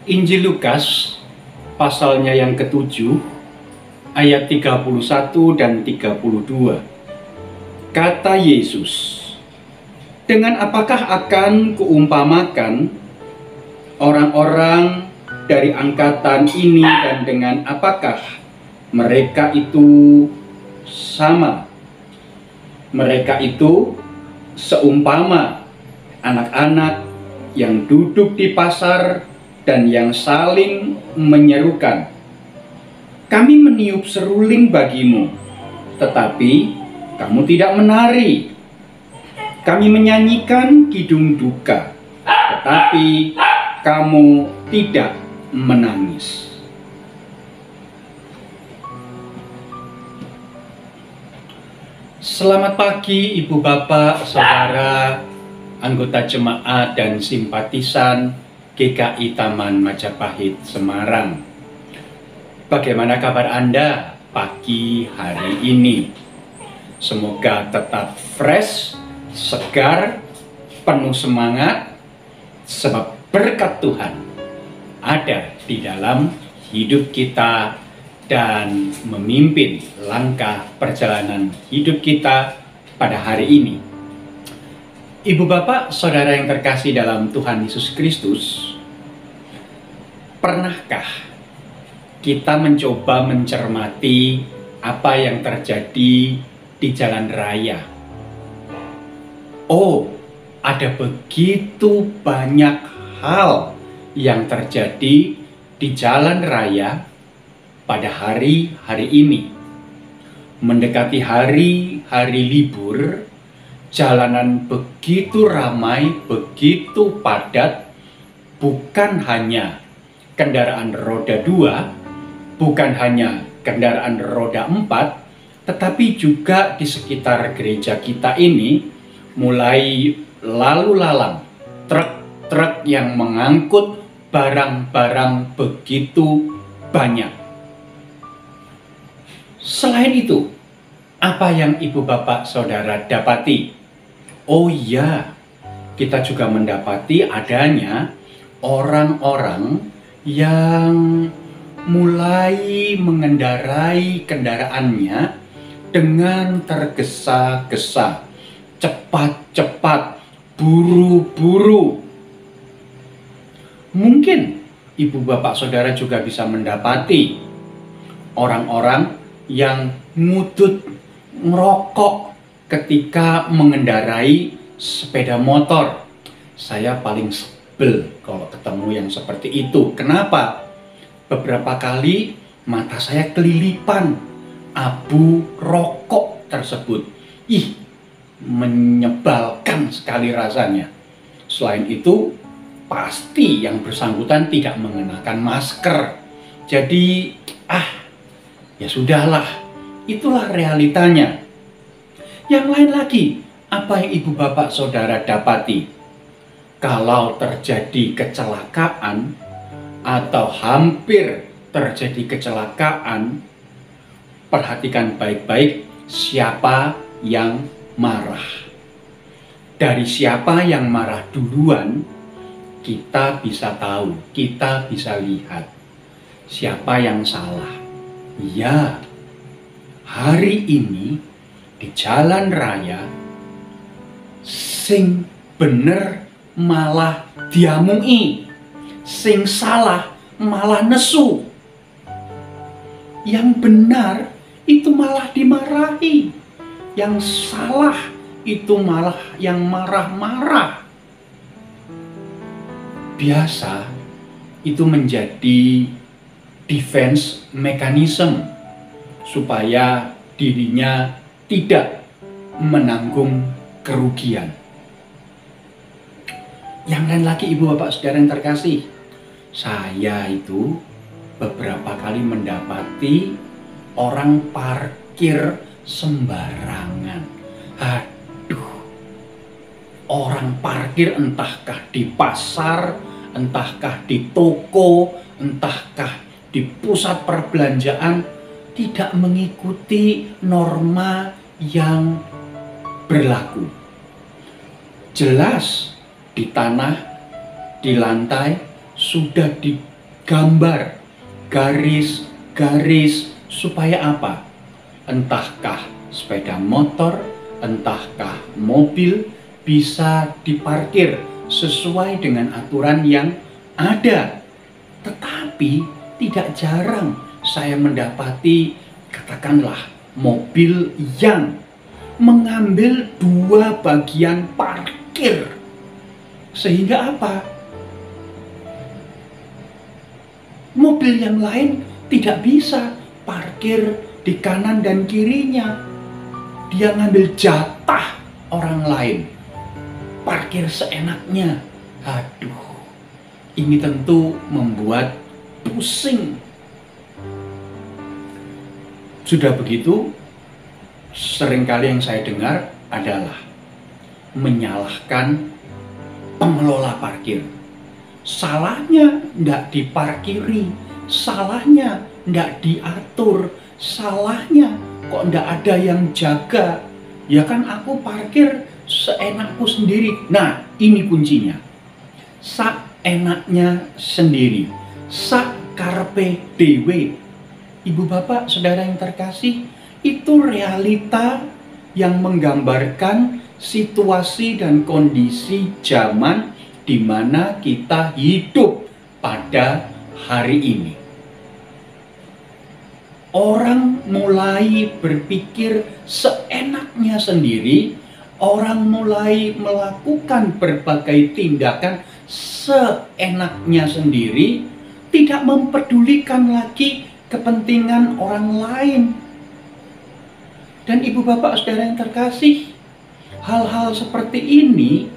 Injil Lukas pasalnya yang ke-7 ayat 31 dan 32. Kata Yesus, "Dengan apakah akan kuumpamakan orang-orang dari angkatan ini dan dengan apakah mereka itu sama? Mereka itu seumpama anak-anak yang duduk di pasar dan yang saling menyerukan, 'Kami meniup seruling bagimu, tetapi kamu tidak menari. Kami menyanyikan kidung duka, tetapi kamu tidak menangis.'" Selamat pagi Ibu Bapak, Saudara, anggota jemaat dan simpatisan GKI Taman Majapahit Semarang. Bagaimana kabar Anda pagi hari ini? Semoga tetap fresh, segar, penuh semangat, sebab berkat Tuhan ada di dalam hidup kita dan memimpin langkah perjalanan hidup kita pada hari ini. Ibu Bapak, Saudara yang terkasih dalam Tuhan Yesus Kristus, pernahkah kita mencoba mencermati apa yang terjadi di jalan raya? Oh, ada begitu banyak hal yang terjadi di jalan raya pada hari-hari ini. Mendekati hari-hari libur, jalanan begitu ramai, begitu padat, bukan hanya kendaraan roda 2, bukan hanya kendaraan roda 4, tetapi juga di sekitar gereja kita ini mulai lalu lalang truk-truk yang mengangkut barang-barang begitu banyak. Selain itu, apa yang Ibu Bapak Saudara dapati? Oh iya, kita juga mendapati adanya orang-orang yang mulai mengendarai kendaraannya dengan tergesa-gesa, cepat-cepat, buru-buru. Mungkin Ibu Bapak Saudara juga bisa mendapati orang-orang yang ngudut ngerokok ketika mengendarai sepeda motor. Saya paling sebel kalau ketemu yang seperti itu. Kenapa? Beberapa kali mata saya kelilipan abu rokok tersebut. Menyebalkan sekali rasanya. Selain itu, pasti yang bersangkutan tidak mengenakan masker. Jadi, ya sudahlah, itulah realitanya. Yang lain lagi, apa yang Ibu Bapak Saudara dapati? Kalau terjadi kecelakaan atau hampir terjadi kecelakaan, perhatikan baik-baik siapa yang marah. Dari siapa yang marah duluan, kita bisa tahu, kita bisa lihat siapa yang salah. Ya, hari ini di jalan raya sing bener malah diamungi, sing salah malah nesu. Yang benar itu malah dimarahi, yang salah itu malah yang marah-marah. Biasa itu menjadi defense mechanism supaya dirinya tidak menanggung kerugian. Yang lain lagi Ibu Bapak Saudara yang terkasih, saya itu beberapa kali mendapati orang parkir sembarangan. Aduh, orang parkir entahkah di pasar, entahkah di toko, entahkah di pusat perbelanjaan, tidak mengikuti norma yang berlaku. Jelas di tanah, di lantai sudah gambar, garis-garis, supaya apa? Entahkah sepeda motor, entahkah mobil bisa diparkir sesuai dengan aturan yang ada. Tetapi tidak jarang saya mendapati, katakanlah, mobil yang mengambil dua bagian parkir. Sehingga apa? Mobil yang lain tidak bisa parkir di kanan dan kirinya. Dia ngambil jatah orang lain, parkir seenaknya. Aduh, ini tentu membuat pusing. Sudah begitu, seringkali yang saya dengar adalah menyalahkan pengelola parkir. Salahnya tidak diparkiri, salahnya tidak diatur, salahnya kok tidak ada yang jaga. Ya kan aku parkir seenakku sendiri. Nah, ini kuncinya. Seenaknya sendiri. Sak karpe dewe. Ibu bapak saudara yang terkasih, itu realita yang menggambarkan situasi dan kondisi zaman di mana kita hidup pada hari ini. Orang mulai berpikir seenaknya sendiri, orang mulai melakukan berbagai tindakan seenaknya sendiri, tidak mempedulikan lagi kepentingan orang lain. Dan ibu bapak saudara yang terkasih, hal-hal seperti ini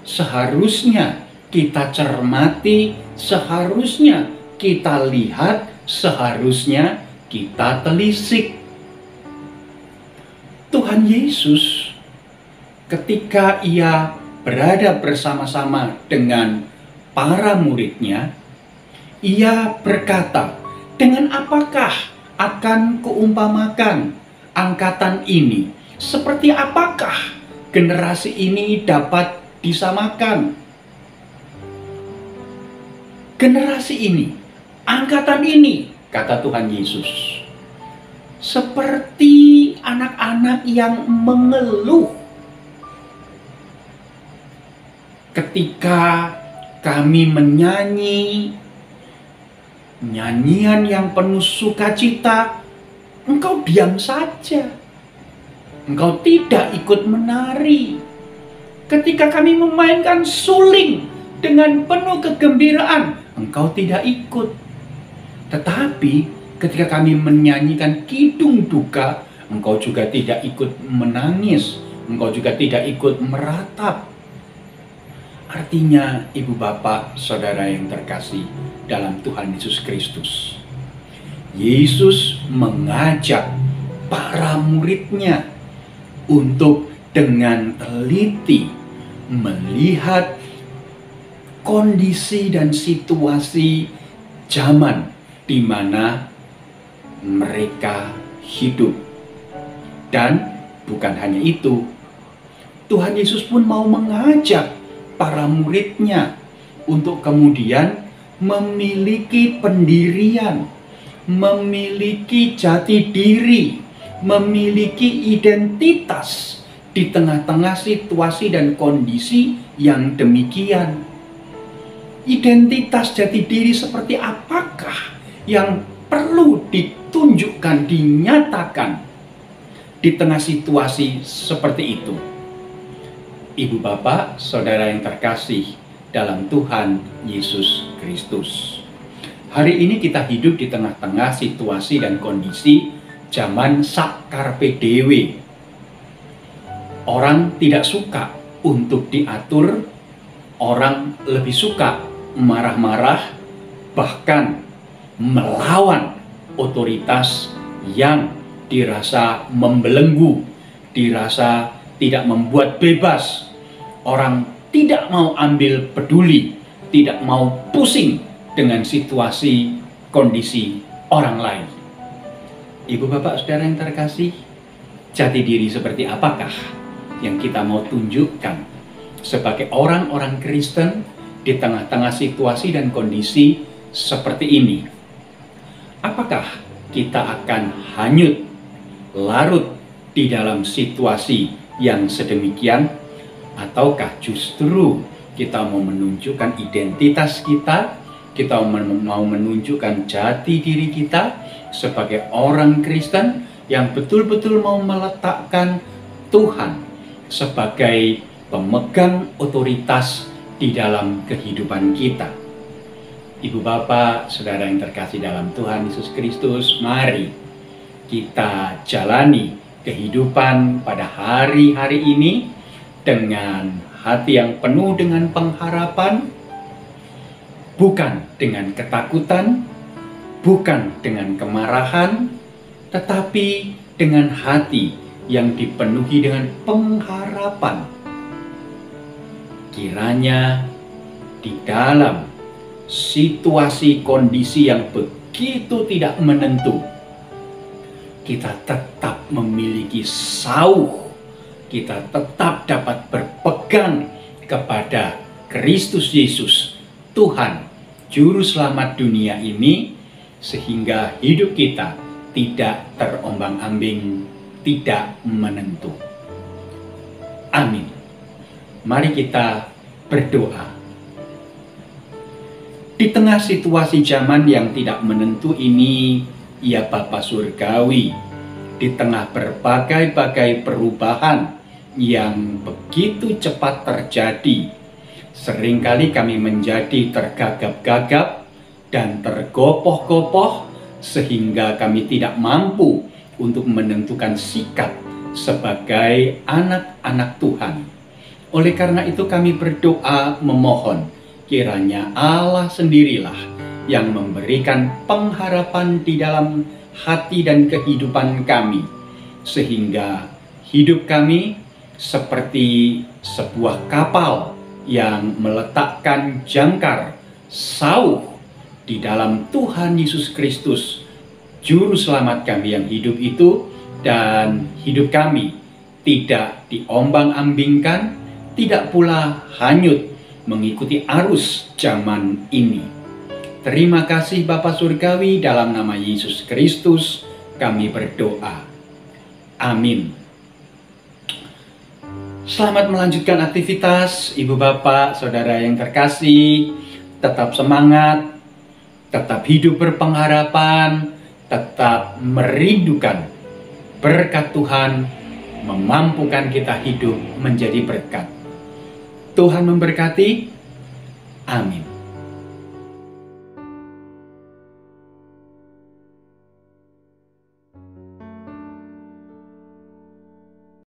seharusnya kita cermati, seharusnya kita lihat, seharusnya kita telisik. Tuhan Yesus ketika ia berada bersama-sama dengan para muridnya, ia berkata, dengan apakah akan kuumpamakan angkatan ini? Seperti apakah generasi ini dapat disamakan? Generasi ini, angkatan ini, kata Tuhan Yesus, seperti anak-anak yang mengeluh ketika kami menyanyi nyanyian yang penuh sukacita, engkau diam saja, engkau tidak ikut menari. Ketika kami memainkan suling dengan penuh kegembiraan, engkau tidak ikut. Tetapi ketika kami menyanyikan kidung duka, engkau juga tidak ikut menangis, engkau juga tidak ikut meratap. Artinya, ibu bapak saudara yang terkasih dalam Tuhan Yesus Kristus, Yesus mengajak para muridnya untuk dengan teliti melihat kondisi dan situasi zaman di mana mereka hidup. Dan bukan hanya itu, Tuhan Yesus pun mau mengajak para muridnya untuk kemudian memiliki pendirian, memiliki jati diri, memiliki identitas di tengah-tengah situasi dan kondisi yang demikian. Identitas jati diri seperti apakah yang perlu ditunjukkan, dinyatakan di tengah situasi seperti itu? Ibu bapak, saudara yang terkasih dalam Tuhan Yesus Kristus, hari ini kita hidup di tengah-tengah situasi dan kondisi zaman sak karpe dewe. Orang tidak suka untuk diatur, orang lebih suka marah-marah, bahkan melawan otoritas yang dirasa membelenggu, dirasa tidak membuat bebas. Orang tidak mau ambil peduli, tidak mau pusing dengan situasi kondisi orang lain. Ibu bapak saudara yang terkasih, jati diri seperti apakah yang kita mau tunjukkan sebagai orang-orang Kristen di tengah-tengah situasi dan kondisi seperti ini, apakah kita akan hanyut, larut di dalam situasi yang sedemikian? Ataukah justru kita mau menunjukkan identitas kita, kita mau menunjukkan jati diri kita sebagai orang Kristen yang betul-betul mau meletakkan Tuhan sebagai pemegang otoritas di dalam kehidupan kita. Ibu bapak, saudara yang terkasih dalam Tuhan Yesus Kristus, mari kita jalani kehidupan pada hari-hari ini dengan hati yang penuh dengan pengharapan, bukan dengan ketakutan, bukan dengan kemarahan, tetapi dengan hati yang dipenuhi dengan pengharapan. Kiranya di dalam situasi kondisi yang begitu tidak menentu, kita tetap memiliki sauh, kita tetap dapat berpegang kepada Kristus Yesus, Tuhan, Juru Selamat dunia ini, sehingga hidup kita tidak terombang-ambing, tidak menentu. Amin. Mari kita berdoa. Di tengah situasi zaman yang tidak menentu ini, ya Bapa Surgawi, di tengah berbagai-bagai perubahan yang begitu cepat terjadi, seringkali kami menjadi tergagap-gagap dan tergopoh-gopoh sehingga kami tidak mampu untuk menentukan sikap sebagai anak-anak Tuhan. Oleh karena itu kami berdoa memohon kiranya Allah sendirilah yang memberikan pengharapan di dalam hati dan kehidupan kami, sehingga hidup kami seperti sebuah kapal yang meletakkan jangkar sauh di dalam Tuhan Yesus Kristus, Juru Selamat kami yang hidup itu, dan hidup kami tidak diombang-ambingkan, tidak pula hanyut mengikuti arus zaman ini. Terima kasih Bapa Surgawi, dalam nama Yesus Kristus kami berdoa. Amin. Selamat melanjutkan aktivitas Ibu Bapak, Saudara yang terkasih. Tetap semangat, tetap hidup berpengharapan, tetap merindukan berkat Tuhan, memampukan kita hidup menjadi berkat. Tuhan memberkati. Amin.